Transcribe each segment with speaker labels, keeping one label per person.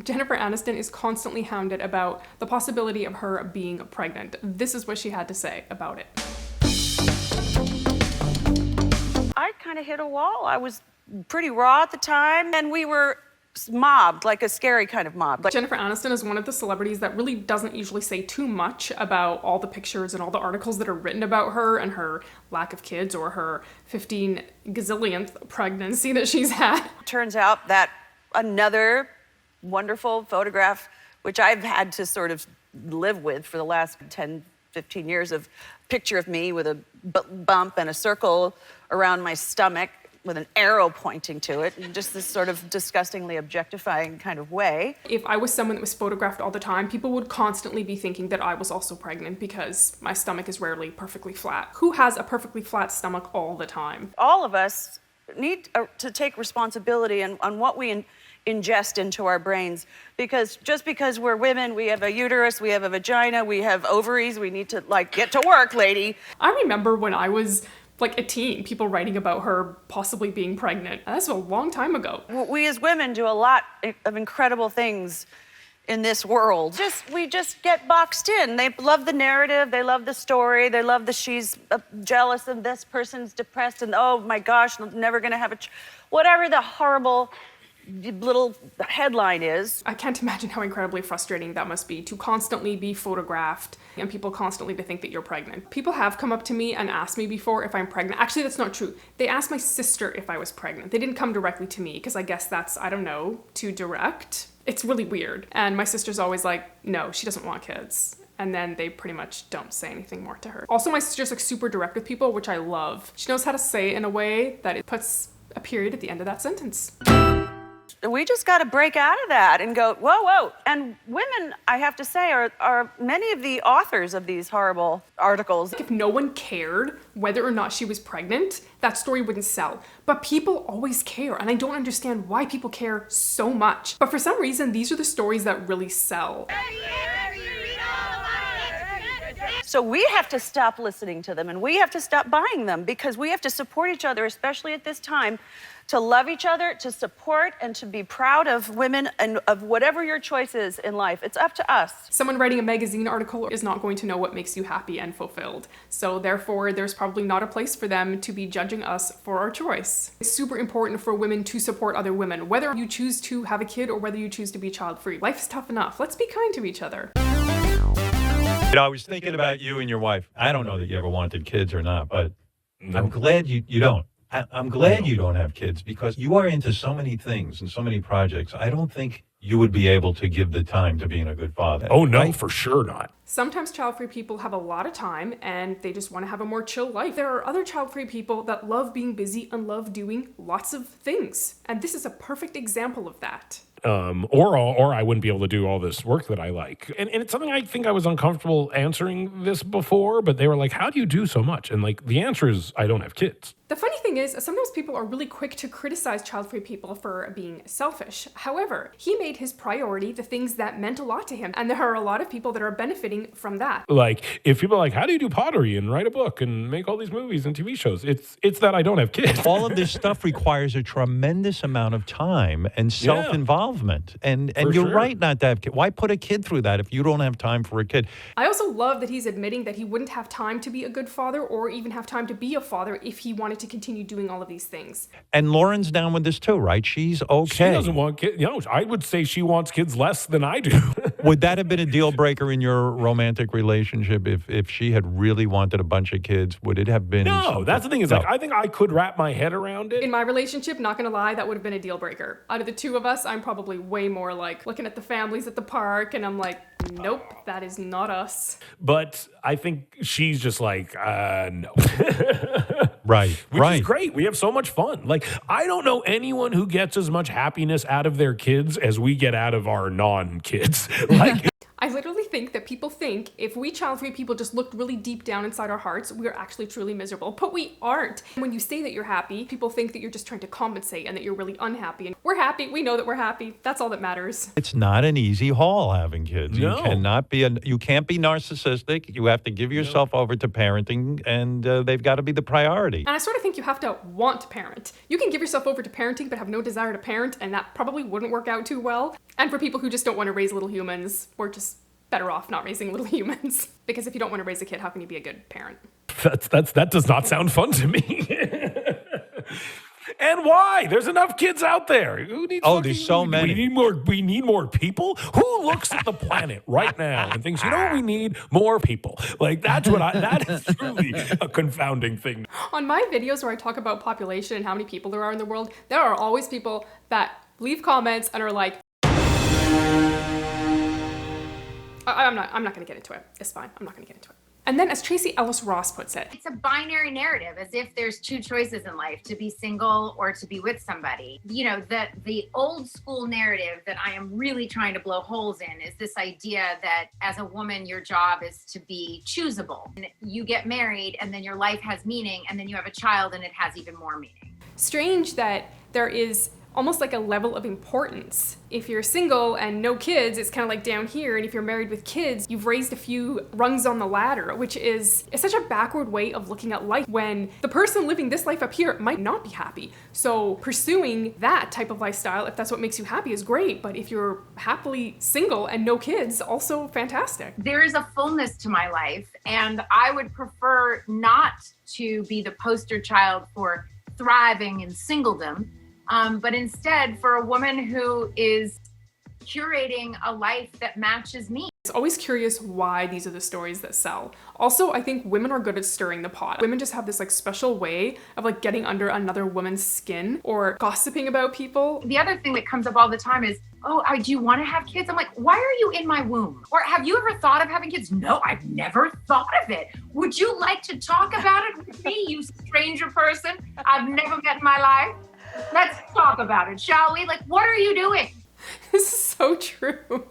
Speaker 1: Jennifer Aniston is constantly hounded about the possibility of her being pregnant. This is what she had to say about it.
Speaker 2: I kind of hit a wall. I was pretty raw at the time, and we were mobbed, like a scary kind of mob.
Speaker 1: Jennifer Aniston is one of the celebrities that really doesn't usually say too much about all the pictures and all the articles that are written about her and her lack of kids or her 15 gazillionth pregnancy that she's had.
Speaker 2: Turns out that another wonderful photograph, which I've had to sort of live with for the last 10, 15 years, of picture of me with a bump and a circle around my stomach with an arrow pointing to it, in just this sort of disgustingly objectifying kind of way.
Speaker 1: If I was someone that was photographed all the time, people would constantly be thinking that I was also pregnant because my stomach is rarely perfectly flat. Who has a perfectly flat stomach all the time?
Speaker 2: All of us need to take responsibility on what we ingest into our brains, because just because we're women, we have a uterus, we have a vagina, we have ovaries, we need to get to work, lady.
Speaker 1: I remember when I was like a teen, people writing about her possibly being pregnant. That's a long time ago.
Speaker 2: We as women do a lot of incredible things in this world. We just get boxed in. They love the narrative, they love the story, they love the she's jealous and this person's depressed and oh my gosh, never gonna have whatever the horrible little headline is.
Speaker 1: I can't imagine how incredibly frustrating that must be to constantly be photographed and people constantly to think that you're pregnant. People have come up to me and asked me before if I'm pregnant. Actually, that's not true. They asked my sister if I was pregnant. They didn't come directly to me because I guess that's, I don't know, too direct. It's really weird. And my sister's always like, no, she doesn't want kids. And then they pretty much don't say anything more to her. Also, my sister's like super direct with people, which I love. She knows how to say it in a way that it puts a period at the end of that sentence.
Speaker 2: We just got to break out of that and go, whoa, whoa. And women, I have to say, are many of the authors of these horrible articles.
Speaker 1: If no one cared whether or not she was pregnant, that story wouldn't sell. But people always care, and I don't understand why people care so much. But for some reason, these are the stories that really sell.
Speaker 2: So we have to stop listening to them, and we have to stop buying them, because we have to support each other, especially at this time, to love each other, to support, and to be proud of women and of whatever your choice is in life. It's up to us.
Speaker 1: Someone writing a magazine article is not going to know what makes you happy and fulfilled. So therefore, there's probably not a place for them to be judging us for our choice. It's super important for women to support other women, whether you choose to have a kid or whether you choose to be child-free. Life is tough enough. Let's be kind to each other.
Speaker 3: I was thinking about you and your wife. I don't know that you ever wanted kids or not, but I'm glad you don't. I'm glad you don't have kids, because you are into so many things and so many projects. I don't think you would be able to give the time to being a good father.
Speaker 4: Oh, no, right? For sure not.
Speaker 1: Sometimes child-free people have a lot of time and they just want to have a more chill life. There are other child-free people that love being busy and love doing lots of things. And this is a perfect example of that.
Speaker 4: Or I wouldn't be able to do all this work that I like. And it's something I think I was uncomfortable answering this before, but they were like, how do you do so much? And like, the answer is, I don't have kids.
Speaker 1: The funny thing is, sometimes people are really quick to criticize child-free people for being selfish. However, he made his priority the things that meant a lot to him. And there are a lot of people that are benefiting from that.
Speaker 4: Like, if people are like, how do you do pottery and write a book and make all these movies and TV shows? It's that I don't have kids.
Speaker 3: All of this stuff requires a tremendous amount of time and self-involvement. And you're right not to have kids. Why put a kid through that if you don't have time for a kid?
Speaker 1: I also love that he's admitting that he wouldn't have time to be a good father or even have time to be a father if he wanted to continue doing all of these things.
Speaker 3: And Lauren's down with this too, right? She's okay.
Speaker 4: She doesn't want kids. I would say she wants kids less than I do.
Speaker 3: Would that have been a deal breaker in your romantic relationship if she had really wanted a bunch of kids? Would it have been?
Speaker 4: No, that's the thing. Like, I think I could wrap my head around it.
Speaker 1: In my relationship, not gonna lie, that would have been a deal breaker. Out of the two of us, I'm probably way more like looking at the families at the park and I'm like, nope, that is not us.
Speaker 4: But I think she's just like, no.
Speaker 3: Right.
Speaker 4: Which is great. We have so much fun. Like, I don't know anyone who gets as much happiness out of their kids as we get out of our non-kids. Like,
Speaker 1: I literally think that people think if we child-free people just looked really deep down inside our hearts, we're actually truly miserable, but we aren't. When you say that you're happy, people think that you're just trying to compensate and that you're really unhappy. And we're happy, we know that we're happy. That's all that matters.
Speaker 3: It's not an easy haul having kids.
Speaker 4: No.
Speaker 3: You can't be narcissistic. You have to give yourself over to parenting, and they've got to be the priority.
Speaker 1: And I sort of think you have to want to parent. You can give yourself over to parenting but have no desire to parent, and that probably wouldn't work out too well. And for people who just don't want to raise little humans, we're just better off not raising little humans. Because if you don't want to raise a kid, how can you be a good parent?
Speaker 4: That does not sound fun to me. And why? There's enough kids out there. Who needs
Speaker 3: there's so many.
Speaker 4: We need more people? Who looks at the planet right now and thinks, you know what we need? More people. Like, that is truly a confounding thing.
Speaker 1: On my videos where I talk about population and how many people there are in the world, there are always people that leave comments and are like, I'm not going to get into it. It's fine. I'm not going to get into it. And then, as Tracy Ellis Ross puts it,
Speaker 5: it's a binary narrative, as if there's two choices in life, to be single or to be with somebody. You know, the old school narrative that I am really trying to blow holes in is this idea that as a woman, your job is to be choosable. And you get married and then your life has meaning, and then you have a child and it has even more meaning.
Speaker 1: Strange that there is almost like a level of importance. If you're single and no kids, it's kind of like down here, and if you're married with kids, you've raised a few rungs on the ladder, which is such a backward way of looking at life when the person living this life up here might not be happy. So pursuing that type of lifestyle, if that's what makes you happy, is great, but if you're happily single and no kids, also fantastic.
Speaker 5: There is a fullness to my life, and I would prefer not to be the poster child for thriving in singledom, but instead for a woman who is curating a life that matches me.
Speaker 1: It's always curious why these are the stories that sell. Also, I think women are good at stirring the pot. Women just have this like special way of like getting under another woman's skin or gossiping about people.
Speaker 5: The other thing that comes up all the time is, do you want to have kids? I'm like, why are you in my womb? Or have you ever thought of having kids? No, I've never thought of it. Would you like to talk about it with me, you stranger person I've never met in my life? Let's talk about it, shall we? Like, what are you doing?
Speaker 1: This is so true.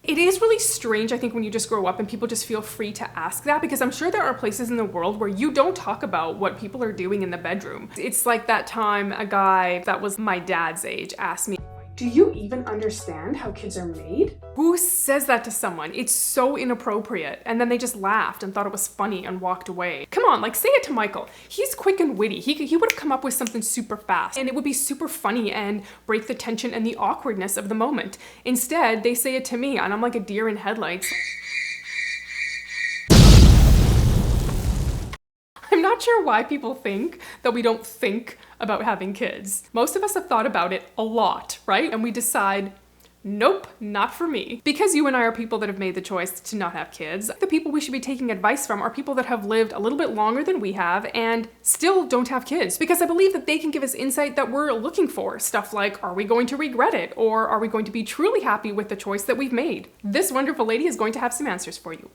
Speaker 1: It is really strange, I think, when you just grow up and people just feel free to ask that, because I'm sure there are places in the world where you don't talk about what people are doing in the bedroom. It's like that time a guy that was my dad's age asked me, "Do you even understand how kids are made?" Who says that to someone? It's so inappropriate. And then they just laughed and thought it was funny and walked away. Come on, like, say it to Michael. He's quick and witty. He would have come up with something super fast and it would be super funny and break the tension and the awkwardness of the moment. Instead, they say it to me and I'm like a deer in headlights. I'm not sure why people think that we don't think about having kids. Most of us have thought about it a lot, right? And we decide, nope, not for me. Because you and I are people that have made the choice to not have kids, the people we should be taking advice from are people that have lived a little bit longer than we have and still don't have kids. Because I believe that they can give us insight that we're looking for. Stuff like, are we going to regret it? Or are we going to be truly happy with the choice that we've made? This wonderful lady is going to have some answers for you.